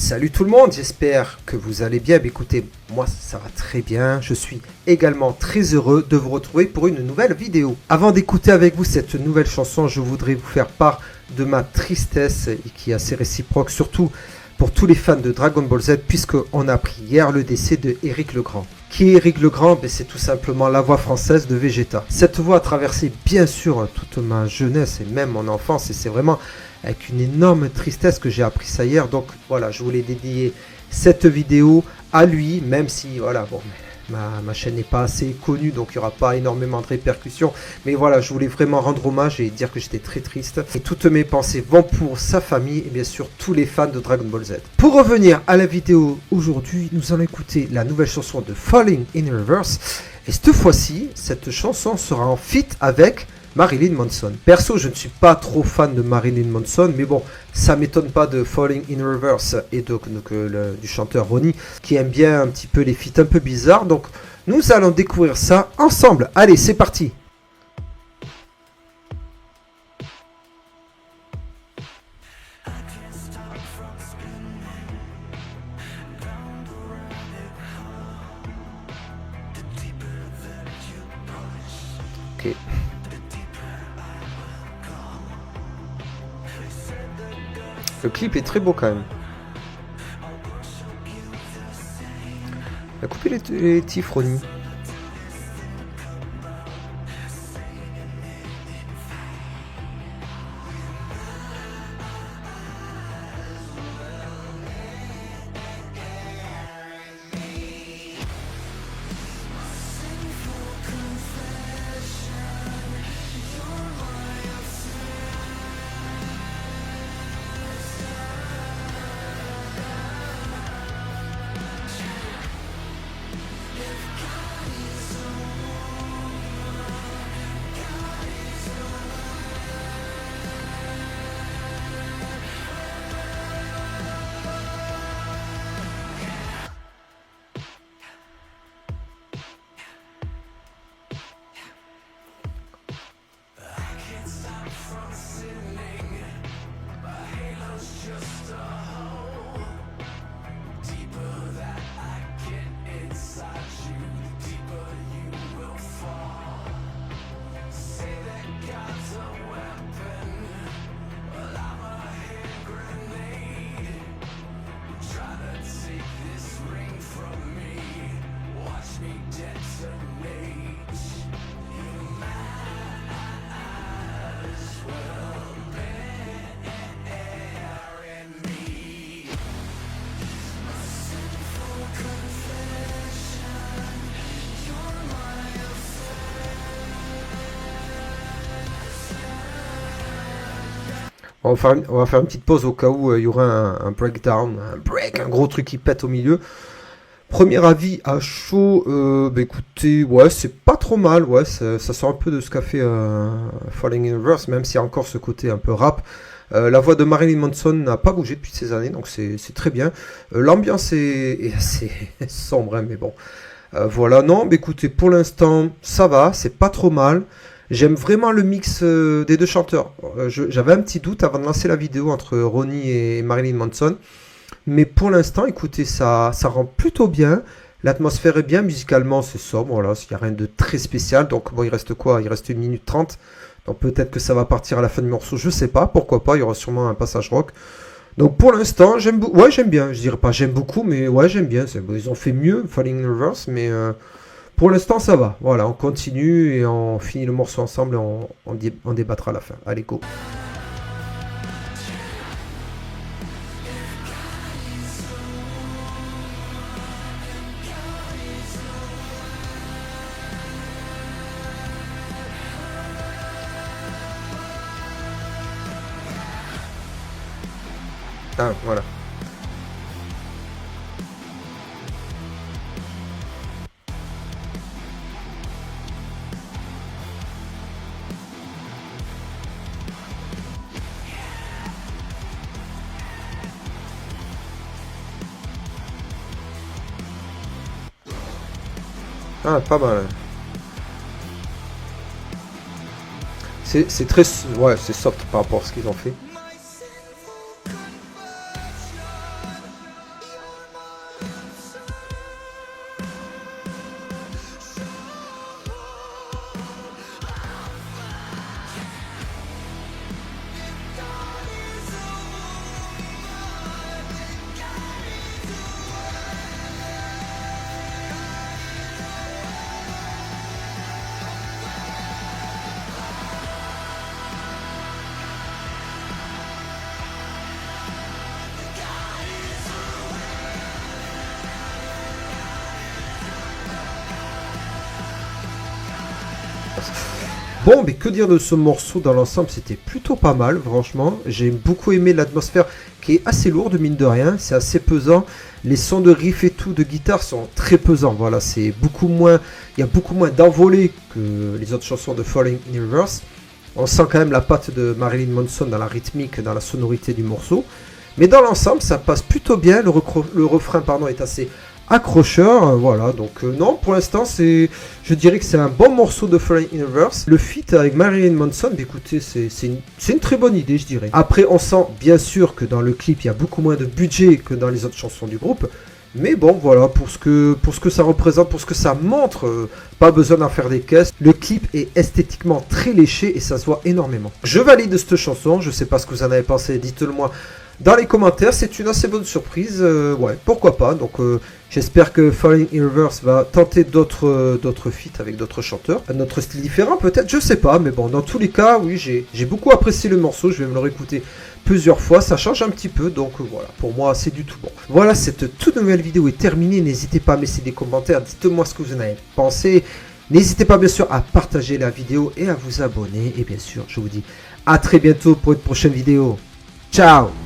Salut tout le monde, j'espère que vous allez bien. Écoutez, moi ça va très bien. Je suis également très heureux de vous retrouver pour une nouvelle vidéo. Avant d'écouter avec vous cette nouvelle chanson, je voudrais vous faire part de ma tristesse qui est assez réciproque, surtout pour tous les fans de Dragon Ball Z, puisqu'on a appris hier le décès de Éric Legrand. Qui est Éric Legrand? C'est tout simplement la voix française de Vegeta. Cette voix a traversé bien sûr toute ma jeunesse et même mon enfance, et c'est vraiment avec une énorme tristesse que j'ai appris ça hier. Donc voilà, je voulais dédier cette vidéo à lui, même si voilà, bon, ma chaîne n'est pas assez connue, donc il n'y aura pas énormément de répercussions. Mais voilà, je voulais vraiment rendre hommage et dire que j'étais très triste. Et toutes mes pensées vont pour sa famille et bien sûr tous les fans de Dragon Ball Z. Pour revenir à la vidéo aujourd'hui, nous allons écouter la nouvelle chanson de Falling in Reverse. Et cette fois-ci, cette chanson sera en feat avec Marilyn Manson. Perso, je ne suis pas trop fan de Marilyn Manson, mais bon, ça m'étonne pas de Falling in Reverse et donc du chanteur Ronnie, qui aime bien un petit peu les feats un peu bizarres. Donc, nous allons découvrir ça ensemble. Allez, c'est parti! Ok. Le clip est très beau quand même. Il a coupé les tifs, Ronnie. On va faire une petite pause au cas où il y aura un breakdown, un gros truc qui pète au milieu. Premier avis à chaud, écoutez, ouais, c'est pas trop mal, ouais, ça sort un peu de ce qu'a fait Falling in Reverse, même s'il y a encore ce côté un peu rap. La voix de Marilyn Manson n'a pas bougé depuis ces années, donc c'est très bien. L'ambiance est assez sombre, hein, mais bon. Voilà, non, écoutez, pour l'instant, ça va, c'est pas trop mal. J'aime vraiment le mix des deux chanteurs. J'avais un petit doute avant de lancer la vidéo entre Ronnie et Marilyn Manson. Mais pour l'instant, écoutez, ça rend plutôt bien. L'atmosphère est bien, musicalement c'est sobre, voilà, il n'y a rien de très spécial. Donc bon, il reste quoi? Il reste 1 minute 30. Donc peut-être que ça va partir à la fin du morceau, je sais pas, pourquoi pas, il y aura sûrement un passage rock. Donc pour l'instant, j'aime bien. Je dirais pas j'aime beaucoup, mais ouais, j'aime bien. Ils ont fait mieux, Falling in Reverse, mais pour l'instant ça va. Voilà, on continue et on finit le morceau ensemble et on débattra à la fin. Allez, go! Ah, voilà. Ah, pas mal. C'est très... Ouais, c'est soft par rapport à ce qu'ils ont fait. Bon, mais que dire de ce morceau dans l'ensemble, c'était plutôt pas mal, franchement. J'ai beaucoup aimé l'atmosphère qui est assez lourde, mine de rien, c'est assez pesant. Les sons de riff et tout de guitare sont très pesants, voilà, c'est beaucoup moins, il y a beaucoup moins d'envolées que les autres chansons de Falling in Reverse. On sent quand même la patte de Marilyn Manson dans la rythmique, dans la sonorité du morceau. Mais dans l'ensemble, ça passe plutôt bien, le refrain pardon, est assez accrocheur, voilà, donc non, pour l'instant, je dirais que c'est un bon morceau de Falling in Reverse. Le feat avec Marilyn Manson, bah, écoutez, c'est une très bonne idée, je dirais. Après, on sent bien sûr que dans le clip, il y a beaucoup moins de budget que dans les autres chansons du groupe, mais bon, voilà, pour ce que ça représente, pour ce que ça montre, pas besoin d'en faire des caisses. Le clip est esthétiquement très léché et ça se voit énormément. Je valide cette chanson, je sais pas ce que vous en avez pensé, dites-le moi dans les commentaires, c'est une assez bonne surprise, ouais, pourquoi pas. Donc j'espère que Falling in Reverse va tenter d'autres feats avec d'autres chanteurs. Un autre style différent peut-être, je sais pas, mais bon, dans tous les cas, oui, j'ai beaucoup apprécié le morceau, je vais me le réécouter plusieurs fois, ça change un petit peu, donc voilà, pour moi c'est du tout bon. Voilà, cette toute nouvelle vidéo est terminée, n'hésitez pas à me laisser des commentaires, dites-moi ce que vous en avez pensé. N'hésitez pas bien sûr à partager la vidéo et à vous abonner, et bien sûr, je vous dis à très bientôt pour une prochaine vidéo. Ciao!